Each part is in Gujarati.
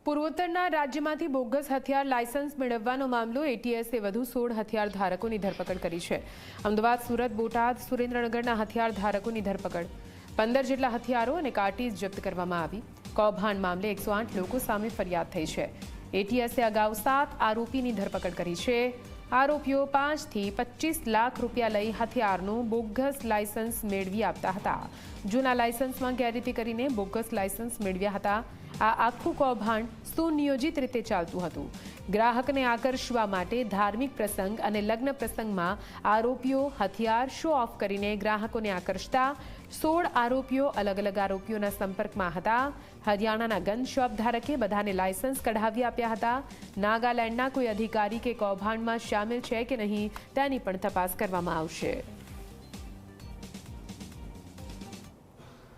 પૂર્વોત્તરના રાજ્યમાંથી બોગસ હથિયાર લાયસન્સ મેળવવાનો મામલો એટીએસે વધુ 16 હથિયાર ધારકોની ધરપકડ કરી છે। અમદાવાદ, સુરત, બોટાદ, સુરેન્દ્રનગરના હથિયાર ધારકોની ધરપકડ, 15 જેટલા હથિયારો અને કાર્ટીજ જપ્ત કરવામાં આવી। કૌભાંડ મામલે 108 લોકો સામે ફરિયાદ થઈ છે। એટીએસે અગાઉ 7 આરોપીની ધરપકડ કરી છે। આરોપીઓ 5 થી 25 લાખ રૂપિયા લઈ હથિયારનું બોગસ લાયસન્સ મેળવી આપતા હતા। જૂના લાયસન્સમાં ગેરરીતિ કરીને બોગસ લાયસન્સ મેળવ્યા હતા। આ આખું કૌભાંડ સુનિયોજિત રીતે ચાલતું હતું। ગ્રાહકને આકર્ષવા માટે ધાર્મિક પ્રસંગ અને લગ્ન પ્રસંગમાં આરોપીઓ હથિયાર શો ઓફ કરીને ગ્રાહકોને આકર્ષતા। 16 આરોપીઓ અલગ અલગ આરોપીઓના સંપર્કમાં હતા। હરિયાણાના ગન શોપ ધારકે બધાને લાયસન્સ કઢાવી આપ્યા હતા। નાગાલેન્ડના કોઈ અધિકારી કે કૌભાંડમાં શામેલ છે કે નહીં તેની પણ તપાસ કરવામાં આવશે।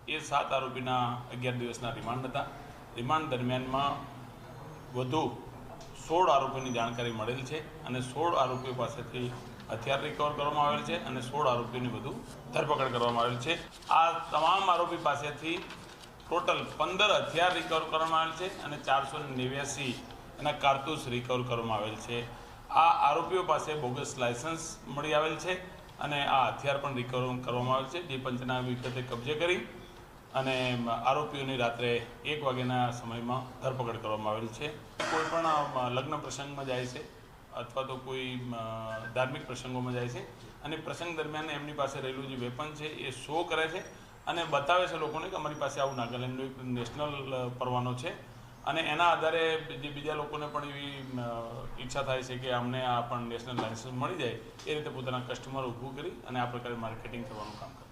ये 7 आरोपीना 11 दिवसना रिमांड था। रिमांड दरमियान વધુ 16 આરોપીની જાણકારી મળેલ છે અને 16 આરોપીઓ પાસેથી હથિયાર રિકવર કરવામાં આવેલ છે અને 16 આરોપીઓની વધુ ધરપકડ કરવામાં આવેલ છે। આ તમામ આરોપી પાસેથી ટોટલ 15 હથિયાર રિકવર કરવામાં આવેલ છે અને 489 એના કારતૂસ રિકવર કરવામાં આવેલ છે। આ આરોપીઓ પાસે બોગસ લાયસન્સ મળી આવેલ છે અને આ હથિયાર પણ રિકવર કરવામાં આવેલ છે, જે પંચના વિગતે કબજે કરી અને આરોપીઓની રાત્રે 1 વાગ્યાના સમયમાં ધરપકડ કરવામાં આવેલ છે। કોઈ પણ લગ્ન પ્રસંગમાં જાય છે અથવા તો કોઈ ધાર્મિક પ્રસંગોમાં જાય છે અને પ્રસંગ દરમિયાન એમની પાસે રહેલું જે વેપન છે એ શો કરે છે અને બતાવે છે લોકોને કે અમારી પાસે આવું નાગાલેન્ડનો એક નેશનલ પરવાનો છે અને એના આધારે જે બીજા લોકોને પણ એવી ઈચ્છા થાય છે કે અમને આ પણ નેશનલ લાયસન્સ મળી જાય, એ રીતે પોતાના કસ્ટમર ઊભું કરી અને આ પ્રકારે માર્કેટિંગ કરવાનું કામ કરે।